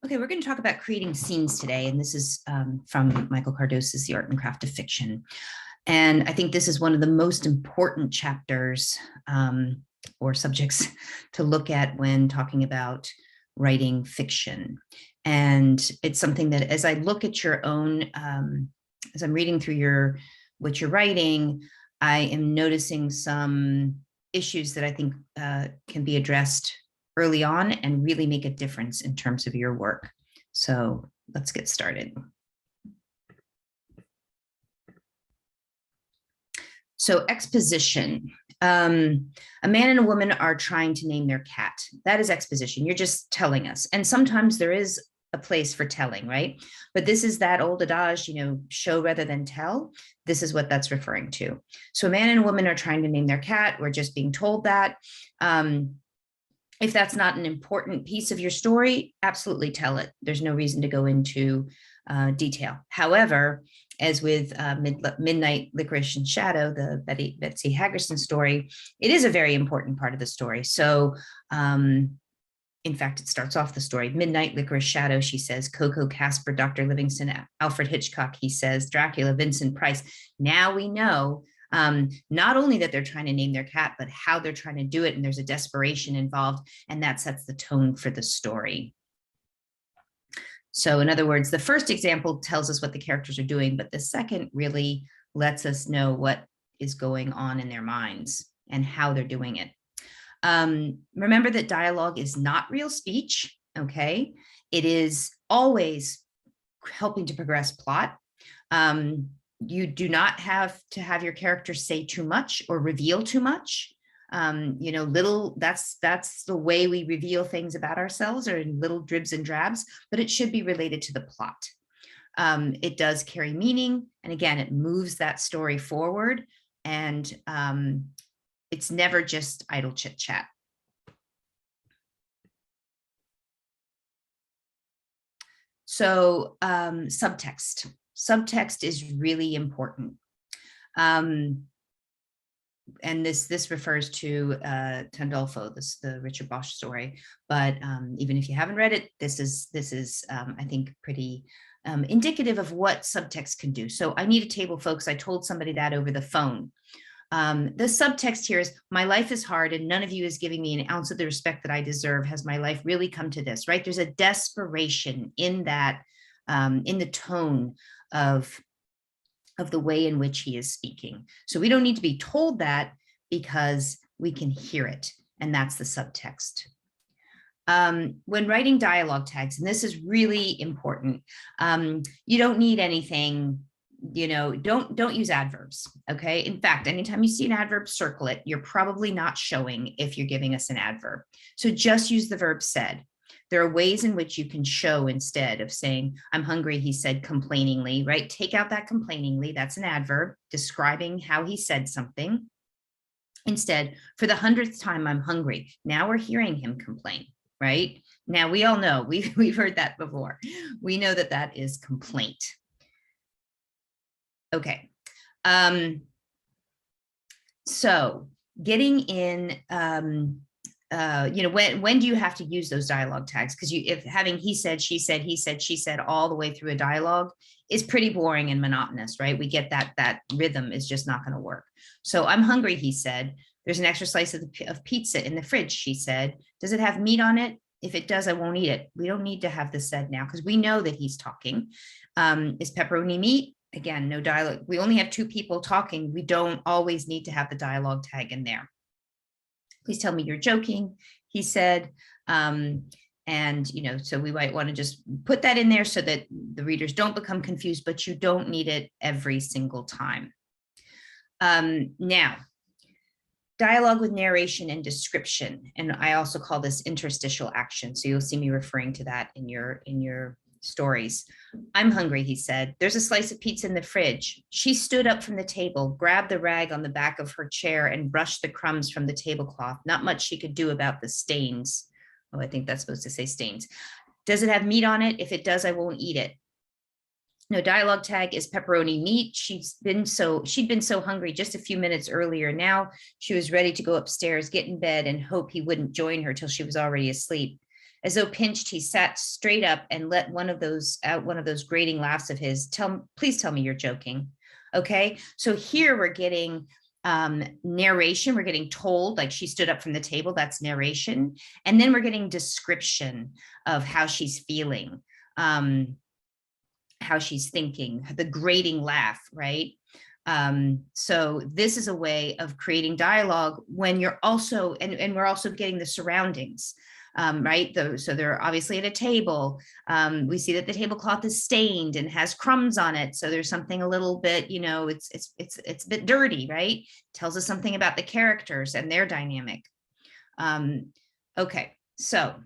Okay, we're going to talk about creating scenes today, and this is from Michael Cardoso's The Art and Craft of Fiction. And I think this is one of the most important chapters or subjects to look at when talking about writing fiction. And it's something that as I look at your own, as I'm reading through what you're writing, I am noticing some issues that I think can be addressed early on and really make a difference in terms of your work. So let's get started. So exposition. A man and a woman are trying to name their cat. That is exposition. You're just telling us. And sometimes there is a place for telling, right? But this is that old adage, show rather than tell. This is what that's referring to. So a man and a woman are trying to name their cat. We're just being told that. If that's not an important piece of your story, absolutely tell it. There's no reason to go into detail. However, as with Midnight Licorice and Shadow, the Betsy Hagerson story, it is a very important part of the story. So in fact, it starts off the story. Midnight Licorice Shadow, she says, Coco, Casper, Dr. Livingston, Alfred Hitchcock, he says, Dracula, Vincent Price. Now we know not only that they're trying to name their cat, but how they're trying to do it. And there's a desperation involved, and that sets the tone for the story. So in other words, the first example tells us what the characters are doing, but the second really lets us know what is going on in their minds and how they're doing it. Remember that dialogue is not real speech, okay? It is always helping to progress plot. You do not have to have your character say too much or reveal too much. That's the way we reveal things about ourselves, or in little dribs and drabs, but it should be related to the plot. It does carry meaning. And again, it moves that story forward, and it's never just idle chit chat. So subtext. Subtext is really important. And this refers to Tandolfo, the Richard Bosch story. But even if you haven't read it, this is I think pretty indicative of what subtext can do. So I need a table, folks. I told somebody that over the phone. The subtext here is, my life is hard and none of you is giving me an ounce of the respect that I deserve. Has my life really come to this, right? There's a desperation in that, in the tone of the way in which he is speaking. So we don't need to be told that, because we can hear it, and that's the subtext. When writing dialogue tags, and this is really important, you don't need anything, don't use adverbs, okay? In fact, anytime you see an adverb, circle it. You're probably not showing if you're giving us an adverb. So just use the verb said. There are ways in which you can show, instead of saying, I'm hungry, he said complainingly, right? Take out that complainingly. That's an adverb describing how he said something. Instead, for the 100th time, I'm hungry. Now we're hearing him complain, right? Now we all know, we've heard that before. We know that that is complaint. Okay. So getting in, when do you have to use those dialogue tags? Because if having he said, she said, he said, she said all the way through a dialogue is pretty boring and monotonous, right? We get that rhythm is just not going to work. So I'm hungry, he said. There's an extra slice of pizza in the fridge, she said. Does it have meat on it? If it does, I won't eat it. We don't need to have this said now, because we know that he's talking. Is pepperoni meat? Again, no dialogue. We only have two people talking. We don't always need to have the dialogue tag in there. Please tell me you're joking, he said. So we might want to just put that in there so that the readers don't become confused, but you don't need it every single time. Now, dialogue with narration and description. And I also call this interstitial action. So you'll see me referring to that in your stories. I'm hungry, he said. There's a slice of pizza in the fridge. She stood up from the table, grabbed the rag on the back of her chair, and brushed the crumbs from the tablecloth. Not much she could do about the stains. Oh, I think that's supposed to say stains. Does it have meat on it? If it does, I won't eat it. No dialogue tag is pepperoni meat. She'd been so hungry just a few minutes earlier. Now she was ready to go upstairs, get in bed, and hope he wouldn't join her till she was already asleep. As though pinched, he sat straight up and let one of those grating laughs of his. Please tell me you're joking. Okay, so here we're getting narration. We're getting told, like, she stood up from the table. That's narration. And then we're getting description of how she's feeling, how she's thinking, the grating laugh, right? So this is a way of creating dialogue when you're also, and we're also getting the surroundings, right? So they're obviously at a table. We see that the tablecloth is stained and has crumbs on it. So there's something a little bit, you know, it's a bit dirty, right? Tells us something about the characters and their dynamic. Okay, so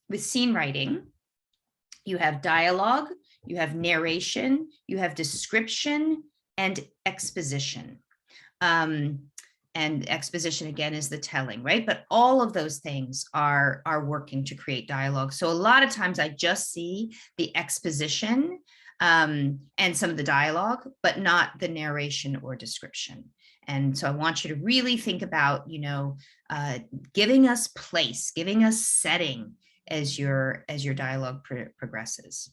with scene writing, you have dialogue, you have narration, you have description, and exposition. And exposition, again, is the telling, right? But all of those things are working to create dialogue. So a lot of times I just see the exposition and some of the dialogue, but not the narration or description. And so I want you to really think about, you know, giving us place, giving us setting as your dialogue progresses.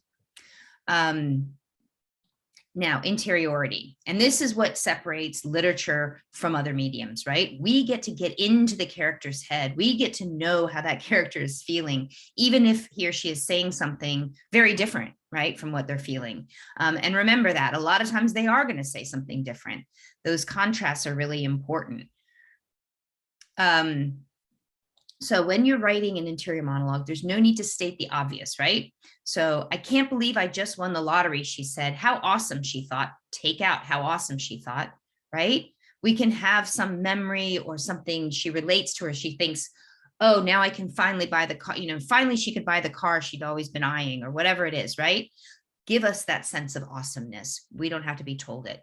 Now, interiority, and this is what separates literature from other mediums, right? We get to get into the character's head. We get to know how that character is feeling, even if he or she is saying something very different, right, from what they're feeling. And remember that a lot of times they are going to say something different. Those contrasts are really important. So when you're writing an interior monologue, there's no need to state the obvious, right? So I can't believe I just won the lottery, she said. How awesome, she thought. Take out how awesome she thought, right? We can have some memory or something she relates to, or she thinks, oh, now I can finally buy the car, you know, finally she could buy the car she'd always been eyeing, or whatever it is, right? Give us that sense of awesomeness. We don't have to be told it.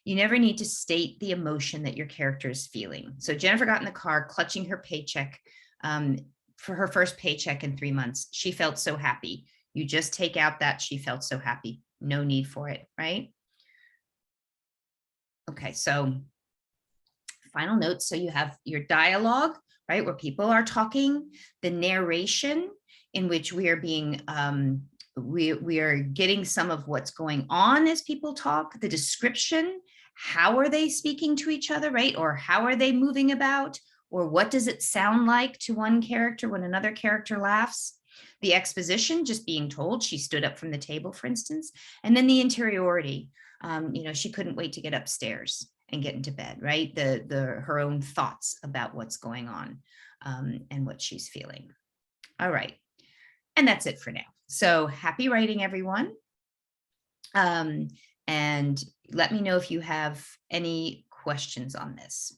You never need to state the emotion that your character is feeling. So Jennifer got in the car, clutching her paycheck, for her first paycheck in 3 months. She felt so happy. You just take out that she felt so happy. No need for it, right? Okay, so final notes. So you have your dialogue, right, where people are talking, the narration in which we are being, we are getting some of what's going on as people talk, the description, how are they speaking to each other, right? Or how are they moving about? Or what does it sound like to one character when another character laughs? The exposition, just being told she stood up from the table, for instance. And then the interiority, you know, she couldn't wait to get upstairs and get into bed, right? Her own thoughts about what's going on and what she's feeling. All right. And that's it for now. So happy writing, everyone. And let me know if you have any questions on this.